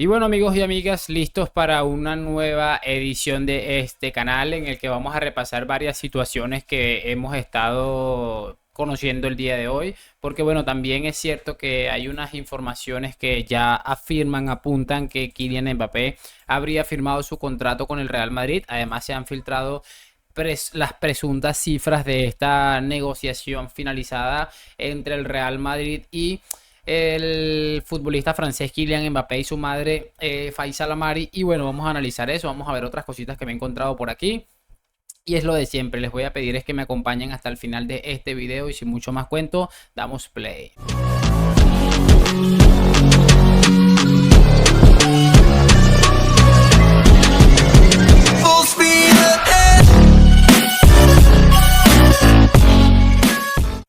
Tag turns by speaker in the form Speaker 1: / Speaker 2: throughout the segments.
Speaker 1: Y bueno, amigos y amigas, listos para una nueva edición de este canal en el que vamos a repasar varias situaciones que hemos estado conociendo el día de hoy, porque bueno, también es cierto que hay unas informaciones que ya afirman, apuntan que Kylian Mbappé habría firmado su contrato con el Real Madrid. Además, se han filtrado las presuntas cifras de esta negociación finalizada entre el Real Madrid y el futbolista francés Kylian Mbappé y su madre Faisal Amari. Y bueno, vamos a analizar eso, vamos a ver otras cositas que me he encontrado por aquí. Y es lo de siempre, les voy a pedir es que me acompañen hasta el final de este video y sin mucho más cuento, damos play.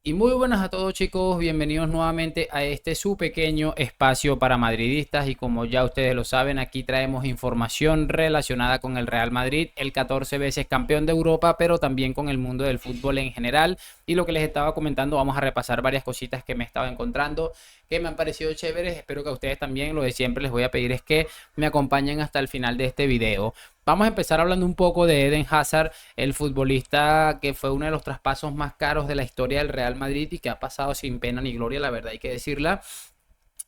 Speaker 1: Y muy buenas a todos, chicos, bienvenidos nuevamente a este su pequeño espacio para madridistas. Y como ya ustedes lo saben, aquí traemos información relacionada con el Real Madrid, el 14 veces campeón de Europa, pero también con el mundo del fútbol en general. Y lo que les estaba comentando, vamos a repasar varias cositas que me estaba encontrando, que me han parecido chéveres. Espero que a ustedes también, lo de siempre, les voy a pedir es que me acompañen hasta el final de este video. Vamos a empezar hablando un poco de Eden Hazard, el futbolista que fue uno de los traspasos más caros de la historia del Real Madrid y que ha pasado sin pena ni gloria, la verdad hay que decirla.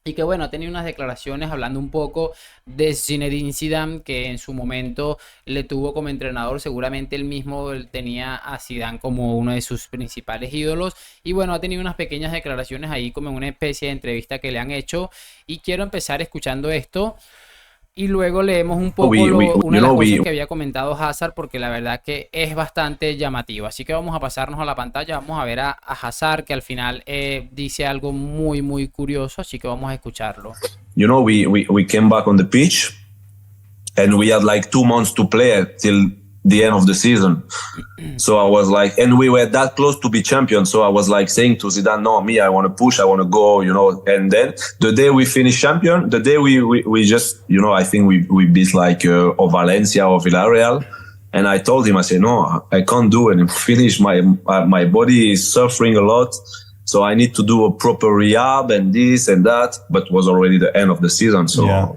Speaker 1: Y que bueno, ha tenido unas declaraciones hablando un poco de Zinedine Zidane, que en su momento le tuvo como entrenador. Seguramente él mismo tenía a Zidane como uno de sus principales ídolos. Y bueno, ha tenido unas pequeñas declaraciones ahí como en una especie de entrevista que le han hecho. Y quiero empezar escuchando esto. Y luego leemos un poco una de las cosas que había comentado Hazard, porque la verdad que es bastante llamativo. Así que vamos a pasarnos a la pantalla, vamos a ver a Hazard, que al final dice algo muy curioso, así que vamos a escucharlo.
Speaker 2: We came back on the pitch and we had like 2 months to play till the end of the season. So I was like, and we were that close to be champions. So I was like saying to Zidane, no, me, I want to push, I want to go, And then the day we finished champion, the day we just, I think we beat like or Valencia or Villarreal. And I told him, I said, no, I can't do it. And finish my body is suffering a lot. So I need to do a proper rehab and this and that. But it was already the end of the season. So
Speaker 3: yeah.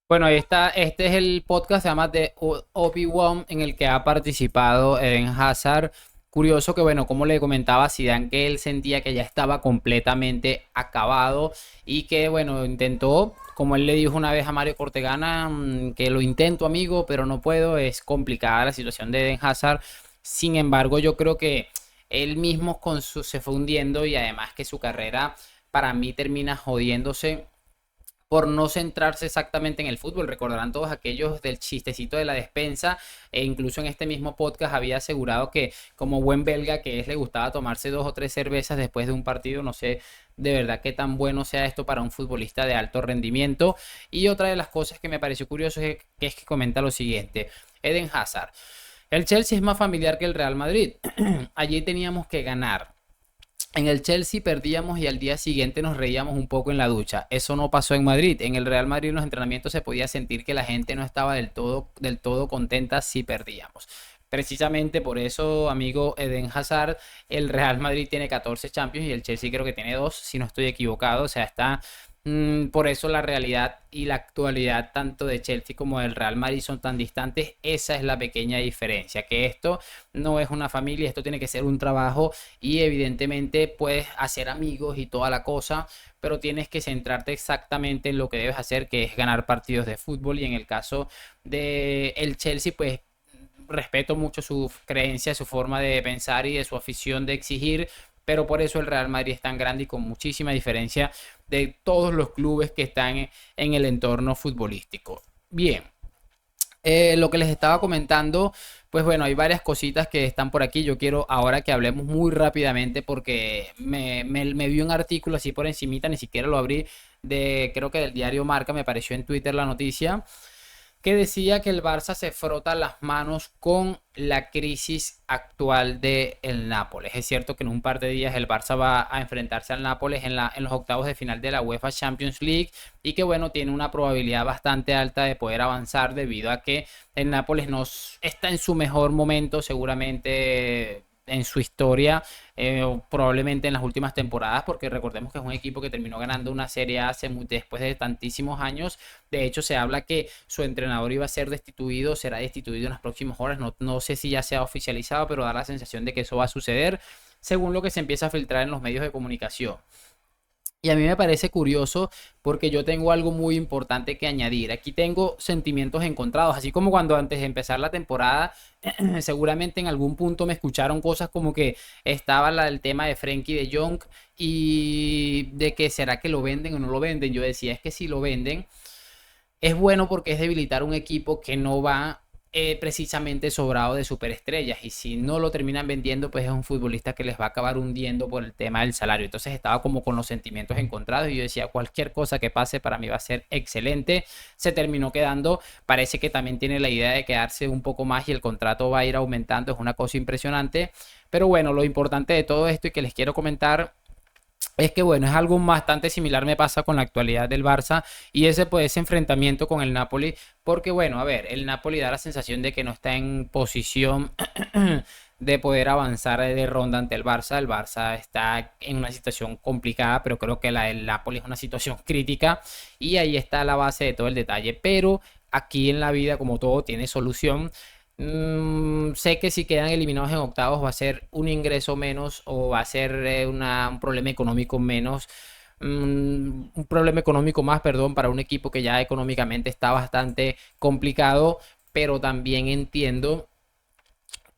Speaker 1: Bueno, este es el podcast, se llama The Obi-Wan, en el que ha participado en Hazard. Curioso que, bueno, como le comentaba a Zidane, que él sentía que ya estaba completamente acabado y que, bueno, intentó, como él le dijo una vez a Mario Cortegana, que lo intento, amigo, pero no puedo. Es complicada la situación de Eden Hazard. Sin embargo, yo creo que él mismo se fue hundiendo, y además que su carrera para mí termina jodiéndose por no centrarse exactamente en el fútbol. Recordarán todos aquellos del chistecito de la despensa, e incluso en este mismo podcast había asegurado que como buen belga que es, le gustaba tomarse 2 o 3 cervezas después de un partido. No sé de verdad qué tan bueno sea esto para un futbolista de alto rendimiento. Y otra de las cosas que me pareció curioso es que comenta lo siguiente: Eden Hazard, el Chelsea es más familiar que el Real Madrid. Allí teníamos que ganar. En el Chelsea perdíamos y al día siguiente nos reíamos un poco en la ducha. Eso no pasó en Madrid. En el Real Madrid en los entrenamientos se podía sentir que la gente no estaba del todo contenta si perdíamos. Precisamente por eso, amigo Eden Hazard, el Real Madrid tiene 14 Champions y el Chelsea creo que tiene 2, si no estoy equivocado. O sea, está... por eso la realidad y la actualidad tanto de Chelsea como del Real Madrid son tan distantes. Esa es la pequeña diferencia, que esto no es una familia, esto tiene que ser un trabajo, y evidentemente puedes hacer amigos y toda la cosa, pero tienes que centrarte exactamente en lo que debes hacer, que es ganar partidos de fútbol. Y en el caso de el Chelsea, pues respeto mucho su creencia, su forma de pensar y de su afición de exigir, pero por eso el Real Madrid es tan grande y con muchísima diferencia de todos los clubes que están en el entorno futbolístico. Bien, lo que les estaba comentando, pues bueno, hay varias cositas que están por aquí. Yo quiero ahora que hablemos muy rápidamente, porque me vi un artículo así por encimita, ni siquiera lo abrí, creo que del diario Marca, me apareció en Twitter la noticia, que decía que el Barça se frota las manos con la crisis actual del Nápoles. Es cierto que en un par de días el Barça va a enfrentarse al Nápoles en los octavos de final de la UEFA Champions League, y que bueno, tiene una probabilidad bastante alta de poder avanzar debido a que el Nápoles no está en su mejor momento. Seguramente en su historia, probablemente en las últimas temporadas, porque recordemos que es un equipo que terminó ganando una Serie A después de tantísimos años. De hecho, se habla que su entrenador iba a ser destituido, será destituido en las próximas horas. No sé si ya se ha oficializado, pero da la sensación de que eso va a suceder, según lo que se empieza a filtrar en los medios de comunicación. Y a mí me parece curioso porque yo tengo algo muy importante que añadir. Aquí tengo sentimientos encontrados, así como cuando antes de empezar la temporada, seguramente en algún punto me escucharon cosas como que estaba el tema de Frenkie de Jong y de que será que lo venden o no lo venden. Yo decía, es que si lo venden es bueno porque es debilitar un equipo que no va precisamente sobrado de superestrellas, y si no lo terminan vendiendo pues es un futbolista que les va a acabar hundiendo por el tema del salario. Entonces estaba como con los sentimientos encontrados y yo decía, cualquier cosa que pase para mí va a ser excelente. Se terminó quedando, parece que también tiene la idea de quedarse un poco más y el contrato va a ir aumentando, es una cosa impresionante. Pero bueno, lo importante de todo esto y que les quiero comentar es que bueno, es algo bastante similar me pasa con la actualidad del Barça y ese pues ese enfrentamiento con el Napoli, porque bueno, a ver, el Napoli da la sensación de que no está en posición de poder avanzar de ronda ante el Barça. El Barça está en una situación complicada, pero creo que la del Napoli es una situación crítica y ahí está la base de todo el detalle. Pero aquí en la vida, como todo, tiene solución. Sé que si quedan eliminados en octavos va a ser un ingreso menos o va a ser un problema económico menos, un problema económico más, perdón, para un equipo que ya económicamente está bastante complicado, pero también entiendo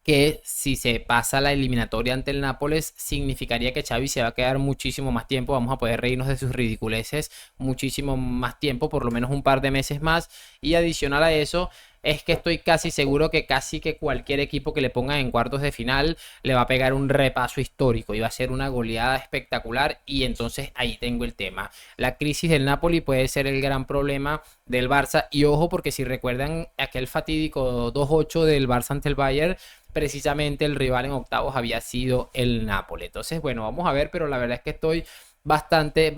Speaker 1: que si se pasa la eliminatoria ante el Nápoles, significaría que Xavi se va a quedar muchísimo más tiempo, vamos a poder reírnos de sus ridiculeces muchísimo más tiempo, por lo menos un par de meses más, y adicional a eso, es que estoy casi seguro que casi que cualquier equipo que le pongan en cuartos de final le va a pegar un repaso histórico y va a ser una goleada espectacular, y entonces ahí tengo el tema. La crisis del Napoli puede ser el gran problema del Barça, y ojo porque si recuerdan aquel fatídico 2-8 del Barça ante el Bayern, precisamente el rival en octavos había sido el Napoli. Entonces, bueno, vamos a ver, pero la verdad es que estoy bastante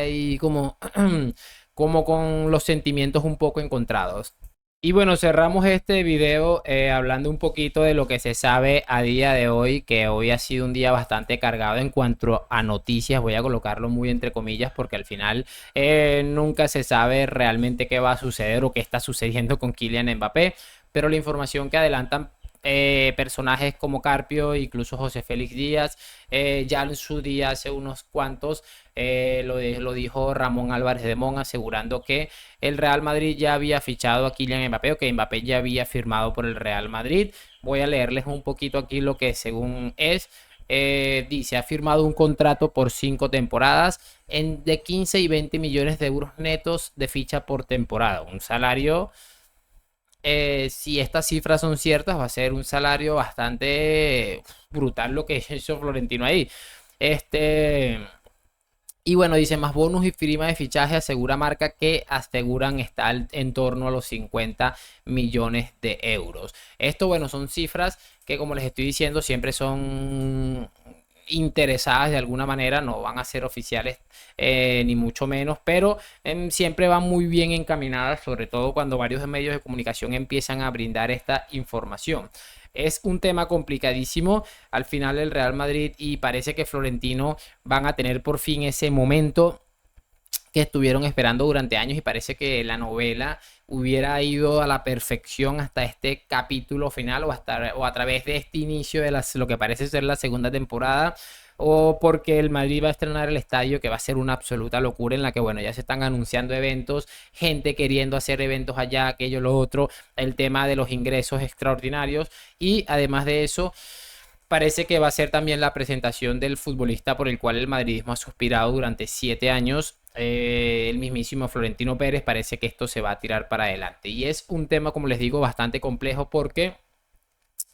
Speaker 1: ahí como, como con los sentimientos un poco encontrados. Y bueno, cerramos este video hablando un poquito de lo que se sabe a día de hoy, que hoy ha sido un día bastante cargado en cuanto a noticias. Voy a colocarlo muy entre comillas porque al final nunca se sabe realmente qué va a suceder o qué está sucediendo con Kylian Mbappé, pero la información que adelantan personajes como Carpio, incluso José Félix Díaz, ya en su día hace unos cuantos lo dijo Ramón Álvarez de Mon, asegurando que el Real Madrid ya había fichado a Kylian Mbappé o que Mbappé ya había firmado por el Real Madrid. Voy a leerles un poquito aquí lo que según es. Dice, ha firmado un contrato por 5 temporadas de 15 y 20 millones de euros netos de ficha por temporada. Un salario, si estas cifras son ciertas, va a ser un salario bastante brutal lo que hizo Florentino ahí. Este, y bueno, dice más bonus y prima de fichaje, asegura marca que aseguran estar en torno a los 50 millones de euros. Esto, bueno, son cifras que como les estoy diciendo siempre son interesadas de alguna manera, no van a ser oficiales ni mucho menos, pero siempre van muy bien encaminadas, sobre todo cuando varios medios de comunicación empiezan a brindar esta información. Es un tema complicadísimo al final el Real Madrid y parece que Florentino van a tener por fin ese momento que estuvieron esperando durante años, y parece que la novela hubiera ido a la perfección hasta este capítulo final o a través de este inicio de lo que parece ser la segunda temporada, o porque el Madrid va a estrenar el estadio, que va a ser una absoluta locura en la que, bueno, ya se están anunciando eventos, gente queriendo hacer eventos allá, aquello, lo otro, el tema de los ingresos extraordinarios, y además de eso parece que va a ser también la presentación del futbolista por el cual el madridismo ha suspirado durante 7 años. El mismísimo Florentino Pérez, parece que esto se va a tirar para adelante. Y es un tema, como les digo, bastante complejo porque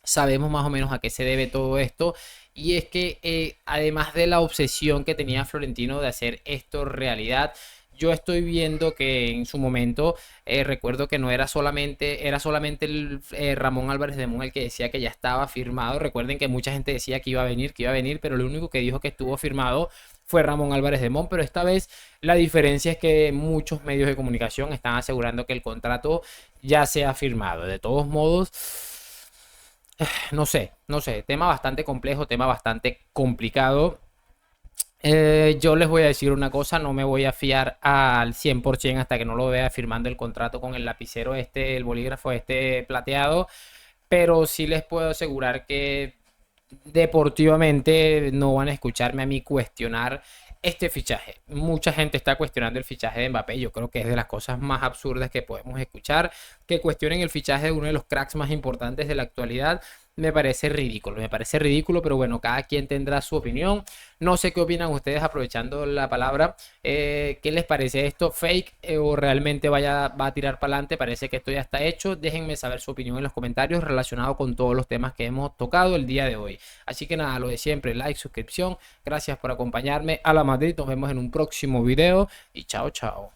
Speaker 1: sabemos más o menos a qué se debe todo esto. Y es que además de la obsesión que tenía Florentino de hacer esto realidad, yo estoy viendo que en su momento, recuerdo que no era solamente, era solamente el Ramón Álvarez de Mon el que decía que ya estaba firmado. Recuerden que mucha gente decía que iba a venir, pero lo único que dijo que estuvo firmado fue Ramón Álvarez de Mon. Pero esta vez la diferencia es que muchos medios de comunicación están asegurando que el contrato ya se ha firmado. De todos modos, No sé, no sé, tema bastante complejo, tema bastante complicado. Yo les voy a decir una cosa, no me voy a fiar al 100% hasta que no lo vea firmando el contrato con el lapicero este, el bolígrafo este plateado, pero sí les puedo asegurar que deportivamente no van a escucharme a mí cuestionar este fichaje. Mucha gente está cuestionando el fichaje de Mbappé. Yo creo que es de las cosas más absurdas que podemos escuchar. Que cuestionen el fichaje de uno de los cracks más importantes de la actualidad. Me parece ridículo, pero bueno, cada quien tendrá su opinión. No sé qué opinan ustedes aprovechando la palabra. ¿Qué les parece esto? ¿Fake o realmente va a tirar para adelante? Parece que esto ya está hecho. Déjenme saber su opinión en los comentarios relacionado con todos los temas que hemos tocado el día de hoy. Así que nada, lo de siempre, like, suscripción. Gracias por acompañarme. A la Madrid, nos vemos en un próximo video y chao, chao.